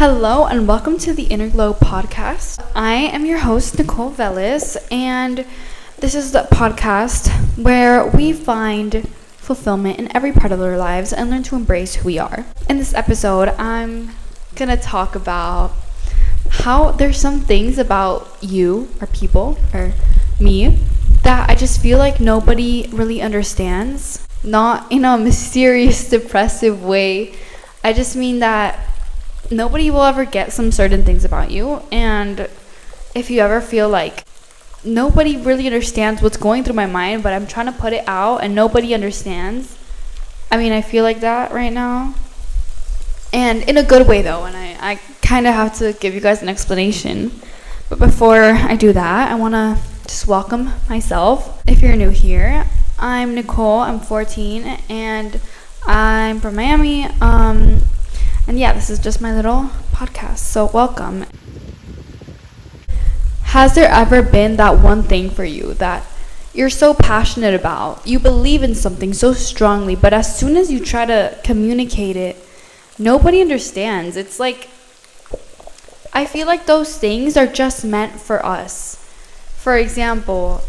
Hello and welcome to the Inner Glow podcast. I am your host, Nicole Velez, and this is the podcast where we find fulfillment in every part of our lives and learn to embrace who we are. In this episode, I'm gonna talk about how there's some things about you or people or me that I just feel like nobody really understands. Not in a mysterious, depressive way. I just mean that nobody will ever get some certain things about you, and if you ever feel like nobody really understands what's going through my mind, but I'm trying to put it out and nobody understands. I feel like that right now, and in a good way though, and I kind of have to give you guys an explanation. But before I do that, I want to just welcome myself. If you're new here, I'm Nicole, I'm 14, and I'm from Miami. And yeah, this is just my little podcast, so welcome. Has there ever been that one thing for you that you're so passionate about? You believe in something so strongly, but as soon as you try to communicate it, nobody understands. It's like, I feel like those things are just meant for us. For example,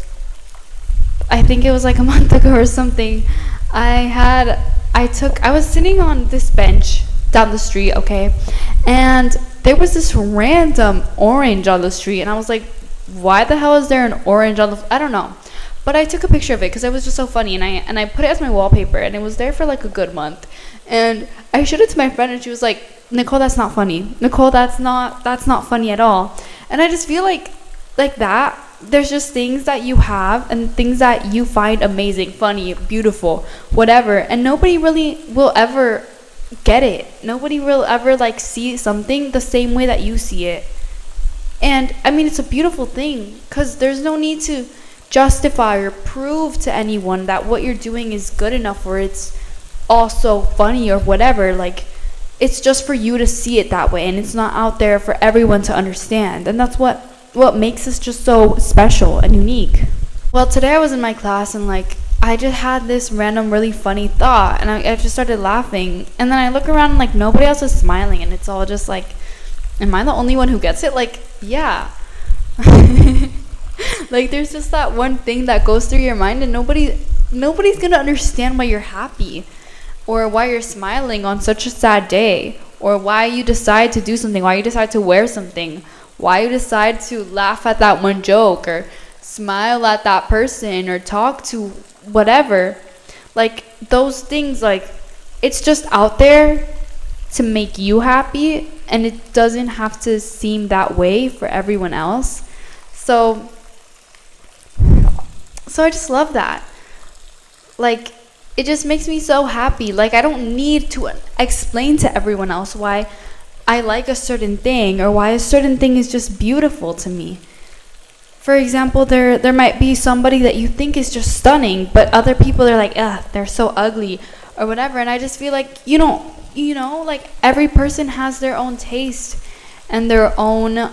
I think it was like a month ago or something, I was sitting on this bench down the street, okay, and there was this random orange on the street, and I was like, why the hell is there an orange on I don't know, but I took a picture of it because it was just so funny, and I put it as my wallpaper, and it was there for like a good month, and I showed it to my friend, and she was like, Nicole, that's not funny. Nicole, that's not funny at all. And I just feel like that there's just things that you have and things that you find amazing, funny, beautiful, whatever, and nobody really will ever get it. Nobody will ever see something the same way that you see it. And it's a beautiful thing because there's no need to justify or prove to anyone that what you're doing is good enough or it's also funny or whatever. It's just for you to see it that way, and it's not out there for everyone to understand. And that's what makes us just so special and unique. Well, today I was in my class, and I just had this random really funny thought, and I just started laughing, and then I look around and nobody else is smiling, and it's all just am I the only one who gets it? Yeah. There's just that one thing that goes through your mind, and nobody's gonna understand why you're happy or why you're smiling on such a sad day, or why you decide to do something, why you decide to wear something, why you decide to laugh at that one joke or smile at that person or talk to whatever. Those things, it's just out there to make you happy, and it doesn't have to seem that way for everyone else. So I just love that. It just makes me so happy. I don't need to explain to everyone else why I like a certain thing or why a certain thing is just beautiful to me. For example, there might be somebody that you think is just stunning, but other people are ugh, they're so ugly or whatever. And I just feel every person has their own taste and their own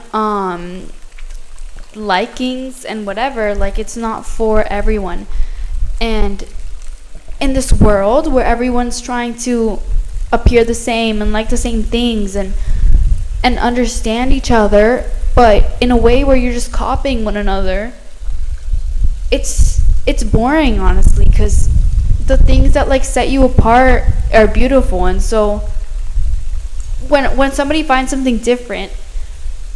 likings and whatever. It's not for everyone. And in this world where everyone's trying to appear the same and like the same things and understand each other, but in a way where you're just copying one another, it's boring, honestly, because the things that set you apart are beautiful. And so when somebody finds something different,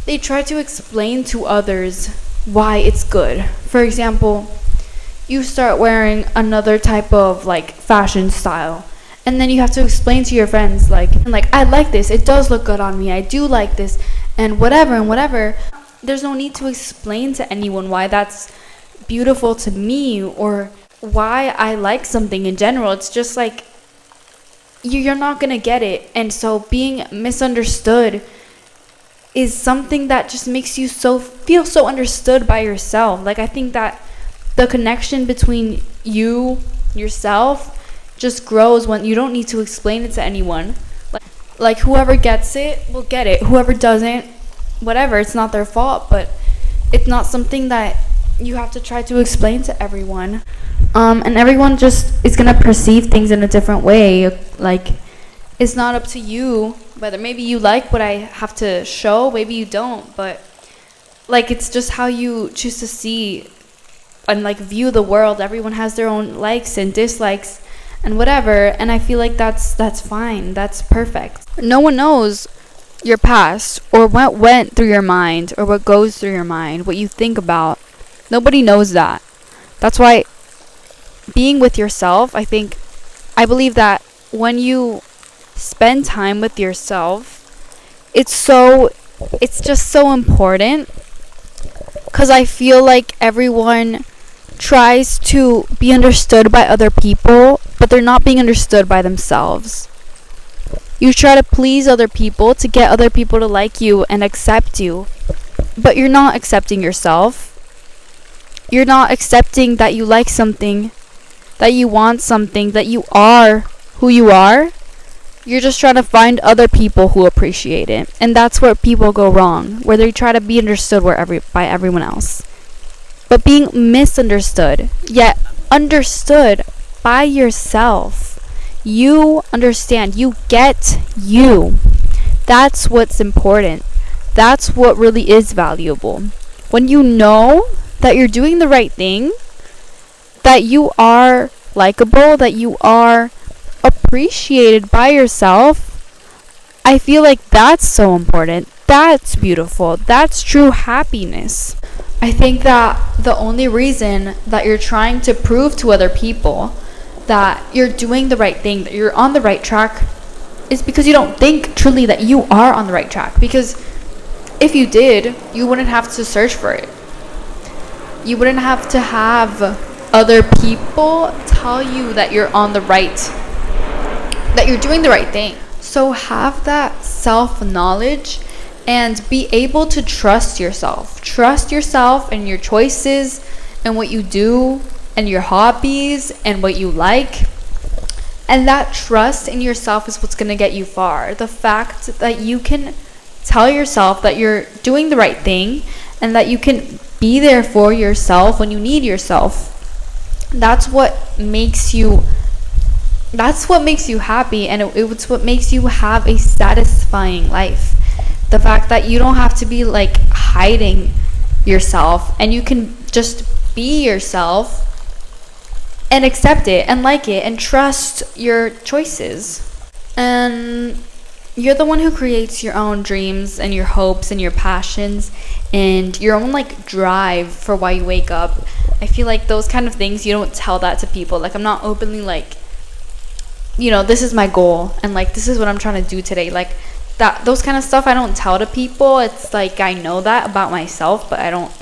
they try to explain to others why it's good. For example, you start wearing another type of fashion style, and then you have to explain to your friends I like this, it does look good on me, I do like this, and whatever. There's no need to explain to anyone why that's beautiful to me or why I like something in general. It's just you're not gonna get it. And so being misunderstood is something that just makes you feel so understood by yourself. I think that the connection between yourself just grows when you don't need to explain it to anyone. Whoever gets it will get it. Whoever doesn't, whatever, it's not their fault, but it's not something that you have to try to explain to everyone. And everyone just is gonna perceive things in a different way. it's not up to you whether maybe you like what I have to show, maybe you don't, but like it's just how you choose to see and like view the world. Everyone has their own likes and dislikes and whatever, and I feel like that's fine. That's perfect. No one knows your past or what went through your mind or what goes through your mind, what you think about. Nobody knows that. That's why being with yourself, I believe that when you spend time with yourself, it's just so important, because I feel like everyone tries to be understood by other people, but they're not being understood by themselves. You try to please other people to get other people to like you and accept you, but you're not accepting yourself. You're not accepting that you like something, that you want something, that you are who you are. You're just trying to find other people who appreciate it. And that's where people go wrong, where they try to be understood by everyone else. But being misunderstood, yet understood by yourself. You understand, you get you. That's what's important. That's what really is valuable. When you know that you're doing the right thing, that you are likable, that you are appreciated by yourself, I feel like that's so important. That's beautiful. That's true happiness. I think that the only reason that you're trying to prove to other people that you're doing the right thing, that you're on the right track, is because you don't think truly that you are on the right track. Because if you did, you wouldn't have to search for it. You wouldn't have to have other people tell you that you're on the right, that you're doing the right thing. So have that self-knowledge and be able to trust yourself. Trust yourself and your choices and what you do and your hobbies and what you like. And that trust in yourself is what's going to get you far. The fact that you can tell yourself that you're doing the right thing and that you can be there for yourself when you need yourself. That's what makes you happy, and it's what makes you have a satisfying life. The fact that you don't have to be like hiding yourself, and you can just be yourself and accept it and like it and trust your choices. And you're the one who creates your own dreams and your hopes and your passions and your own like drive for why you wake up. I feel like those kind of things, you don't tell that to people. Like, I'm not openly like, this is my goal and like this is what I'm trying to do today. Like that, those kind of stuff I don't tell to people. It's like I know that about myself, but I don't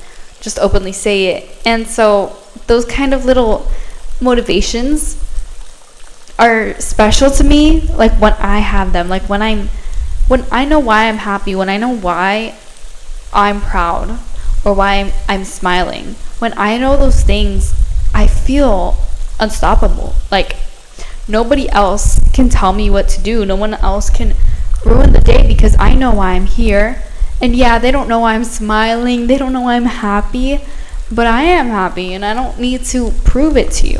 just openly say it. And so those kind of little motivations are special to me, like when I have them, like when I know why I'm happy, when I know why I'm proud or why I'm smiling. When I know those things, I feel unstoppable. Like nobody else can tell me what to do. No one else can ruin the day, because I know why I'm here. And yeah, they don't know why I'm smiling, they don't know why I'm happy, but I am happy and I don't need to prove it to you.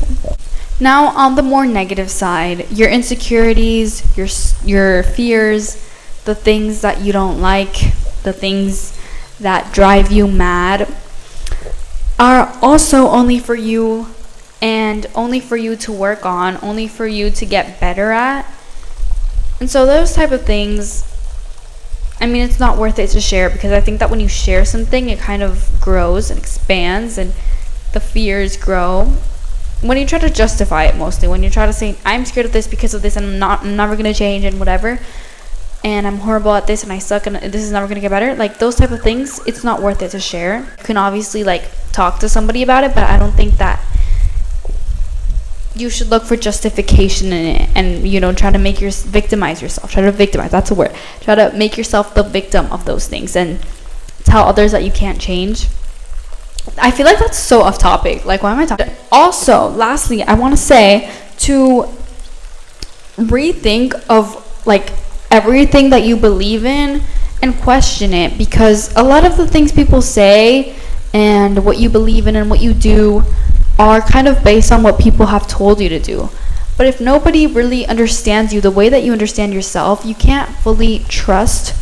Now, on the more negative side, your insecurities, your fears, the things that you don't like, the things that drive you mad, are also only for you, and only for you to work on, only for you to get better at. And so those type of things, I mean, it's not worth it to share, because I think that when you share something, it kind of grows and expands and the fears grow. When you try to justify it, mostly when you try to say, I'm scared of this because of this, and I'm never going to change and whatever, and I'm horrible at this and I suck and this is never going to get better, like those type of things, it's not worth it to share. You can obviously like talk to somebody about it, but I don't think that you should look for justification in it and try to victimize yourself. That's a word. Try to make yourself the victim of those things and tell others that you can't change. I feel like that's so off topic. Like, why am I talking? Also, lastly, I want to say to rethink of like everything that you believe in and question it, because a lot of the things people say and what you believe in and what you do are kind of based on what people have told you to do. But if nobody really understands you the way that you understand yourself, you can't fully trust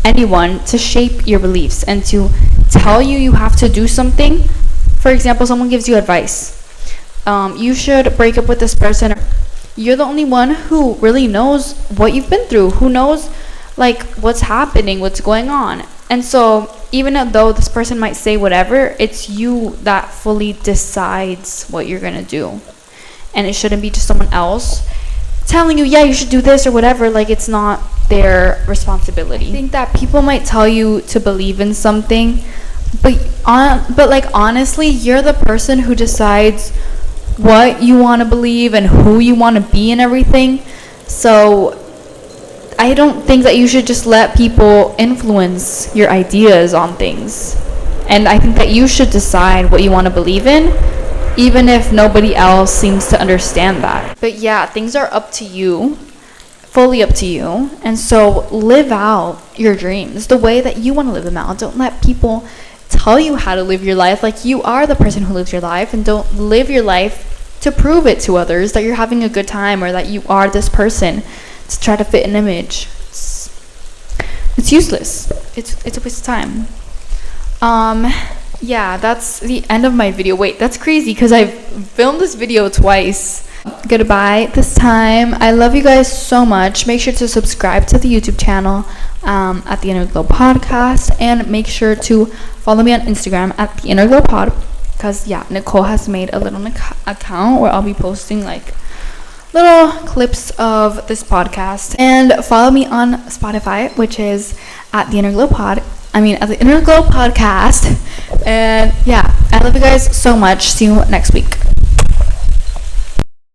anyone to shape your beliefs and to tell you you have to do something. For example, someone gives you advice. You should break up with this person. You're the only one who really knows what you've been through, who knows like what's happening, what's going on. And so even though this person might say whatever, it's you that fully decides what you're gonna do. And it shouldn't be just someone else telling you, yeah, you should do this or whatever. Like, it's not their responsibility. I think that people might tell you to believe in something, but like honestly, you're the person who decides what you want to believe and who you want to be and everything. So I don't think that you should just let people influence your ideas on things. And I think that you should decide what you want to believe in, even if nobody else seems to understand that. But yeah, things are up to you, fully up to you. And so live out your dreams the way that you want to live them out. Don't let people tell you how to live your life. Like, you are the person who lives your life, and don't live your life to prove it to others that you're having a good time or that you are this person to try to fit an image. It's useless. It's a waste of time. Yeah, that's the end of my video. Wait, that's crazy because I've filmed this video twice. Goodbye this time. I love you guys so much. Make sure to subscribe to the YouTube channel at the Inner Glow Podcast, and make sure to follow me on Instagram at the Inner Glow Pod, because yeah, Nicole has made a little account where I'll be posting like little clips of this podcast. And follow me on Spotify, which is at the Inner Glow Pod. At the Inner Glow Podcast. And yeah, I love you guys so much. See you next week.